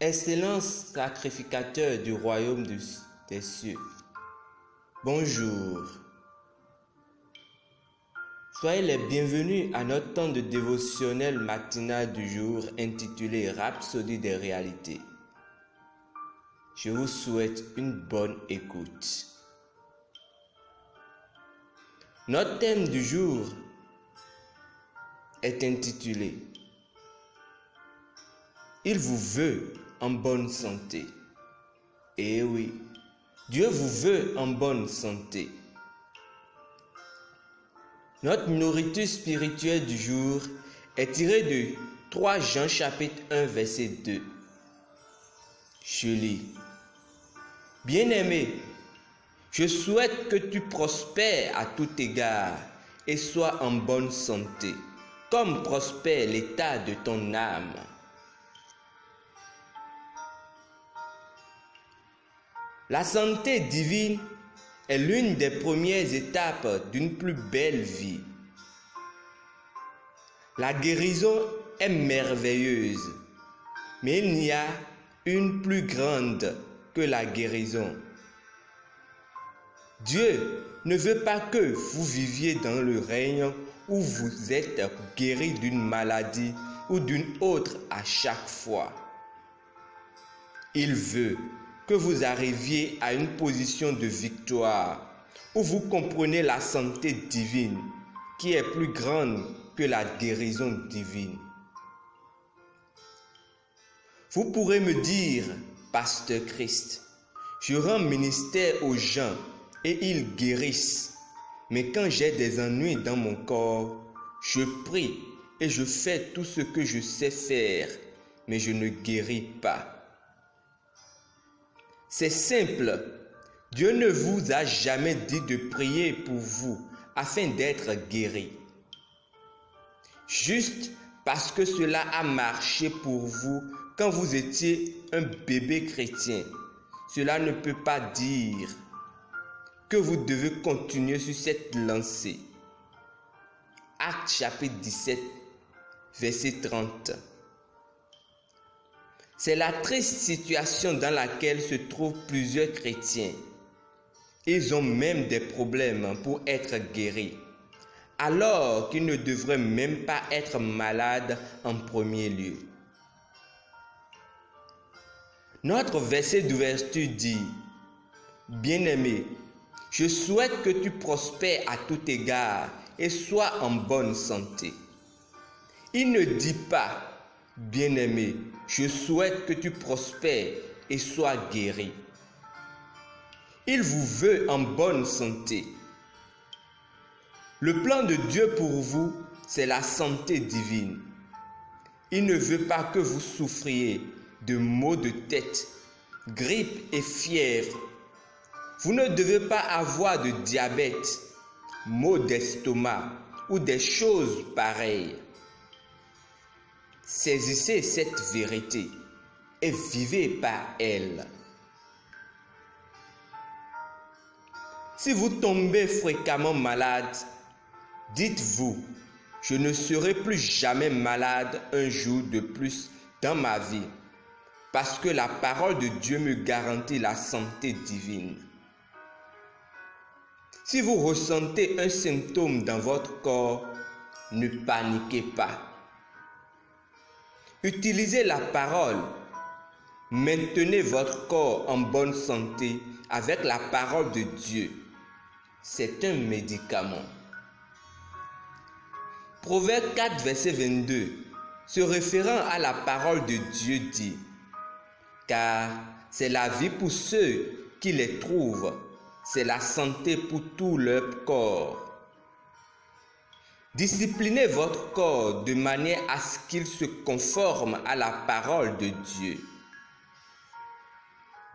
Excellence sacrificateur du royaume des cieux. Bonjour. Soyez les bienvenus à notre temps de dévotionnel matinal du jour intitulé Rhapsodie des réalités. Je vous souhaite une bonne écoute. Notre thème du jour est intitulé Il vous veut en bonne santé. Eh oui, Dieu vous veut en bonne santé. Notre nourriture spirituelle du jour est tirée de 3 Jean chapitre 1 verset 2. Je lis. Bien-aimé, je souhaite que tu prospères à tout égard et sois en bonne santé, comme prospère l'état de ton âme. La santé divine est l'une des premières étapes d'une plus belle vie. La guérison est merveilleuse, mais il n'y a une plus grande que la guérison. Dieu ne veut pas que vous viviez dans le règne où vous êtes guéri d'une maladie ou d'une autre à chaque fois. Il veut que vous arriviez à une position de victoire où vous comprenez la santé divine qui est plus grande que la guérison divine. Vous pourrez me dire, Pasteur Christ, je rends ministère aux gens et ils guérissent. Mais quand j'ai des ennuis dans mon corps, je prie et je fais tout ce que je sais faire, mais je ne guéris pas. C'est simple, Dieu ne vous a jamais dit de prier pour vous afin d'être guéri. Juste parce que cela a marché pour vous quand vous étiez un bébé chrétien, cela ne peut pas dire que vous devez continuer sur cette lancée. Actes chapitre 17, verset 30. C'est la triste situation dans laquelle se trouvent plusieurs chrétiens. Ils ont même des problèmes pour être guéris, alors qu'ils ne devraient même pas être malades en premier lieu. Notre verset d'ouverture dit, « Bien-aimé, je souhaite que tu prospères à tout égard et sois en bonne santé. » Il ne dit pas, « Bien-aimé, je souhaite que tu prospères et sois guéri. » Il vous veut en bonne santé. Le plan de Dieu pour vous, c'est la santé divine. Il ne veut pas que vous souffriez de maux de tête, grippe et fièvre. Vous ne devez pas avoir de diabète, maux d'estomac ou des choses pareilles. Saisissez cette vérité et vivez par elle. Si vous tombez fréquemment malade, dites-vous, je ne serai plus jamais malade un jour de plus dans ma vie, parce que la parole de Dieu me garantit la santé divine. Si vous ressentez un symptôme dans votre corps, ne paniquez pas. Utilisez la parole. Maintenez votre corps en bonne santé avec la parole de Dieu. C'est un médicament. Proverbe 4, verset 22, se référant à la parole de Dieu dit, « Car c'est la vie pour ceux qui les trouvent, c'est la santé pour tout leur corps. » Disciplinez votre corps de manière à ce qu'il se conforme à la parole de Dieu.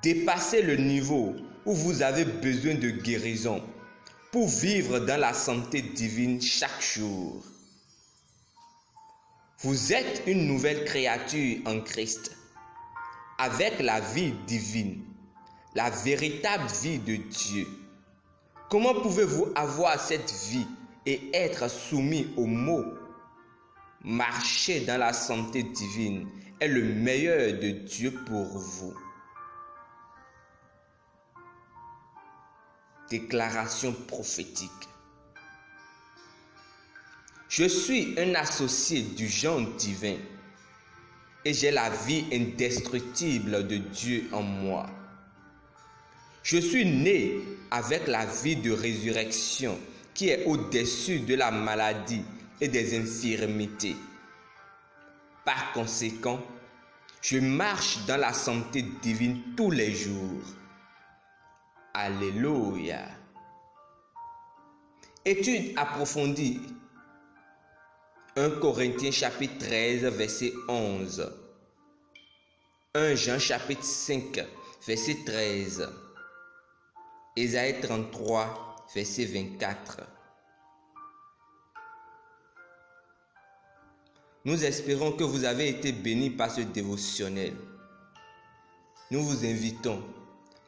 Dépassez le niveau où vous avez besoin de guérison pour vivre dans la santé divine chaque jour. Vous êtes une nouvelle créature en Christ, avec la vie divine, la véritable vie de Dieu. Comment pouvez-vous avoir cette vie et être soumis aux maux? Marcher dans la santé divine est le meilleur de Dieu pour vous. Déclaration prophétique. Je suis un associé du genre divin et j'ai la vie indestructible de Dieu en moi. Je suis né avec la vie de résurrection qui est au-dessus de la maladie et des infirmités. Par conséquent, je marche dans la santé divine tous les jours. Alléluia. Étude approfondie. 1 Corinthiens chapitre 13, verset 11. 1 Jean chapitre 5, verset 13. Ésaïe 33, verset 24. Nous espérons que vous avez été bénis par ce dévotionnel. Nous vous invitons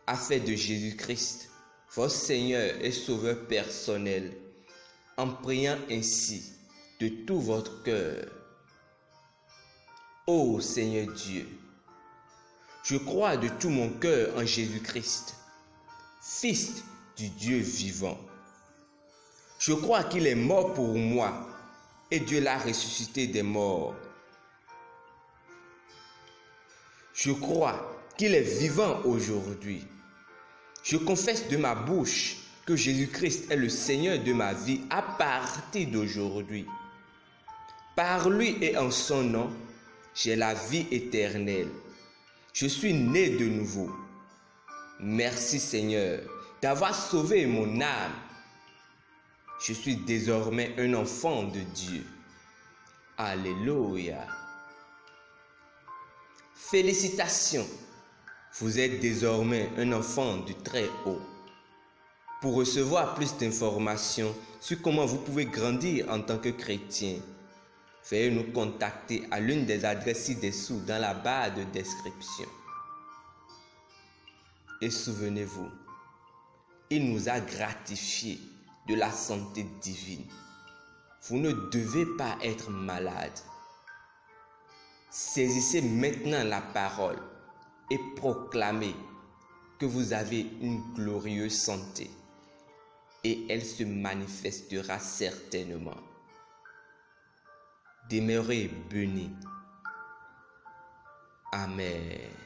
à faire de Jésus-Christ votre Seigneur et Sauveur personnel en priant ainsi de tout votre cœur. Ô Seigneur Dieu, je crois de tout mon cœur en Jésus-Christ, Fils du Dieu vivant. Je crois qu'il est mort pour moi et Dieu l'a ressuscité des morts. Je crois qu'il est vivant aujourd'hui. Je confesse de ma bouche que Jésus-Christ est le Seigneur de ma vie à partir d'aujourd'hui. Par lui et en son nom, j'ai la vie éternelle. Je suis né de nouveau. Merci Seigneur d'avoir sauvé mon âme. Je suis désormais un enfant de Dieu. Alléluia. Félicitations. Vous êtes désormais un enfant du Très-Haut. Pour recevoir plus d'informations sur comment vous pouvez grandir en tant que chrétien, veuillez nous contacter à l'une des adresses ci-dessous dans la barre de description. Et souvenez-vous, il nous a gratifiés de la santé divine. Vous ne devez pas être malade. Saisissez maintenant la parole et proclamez que vous avez une glorieuse santé et elle se manifestera certainement. Demeurez bénis. Amen.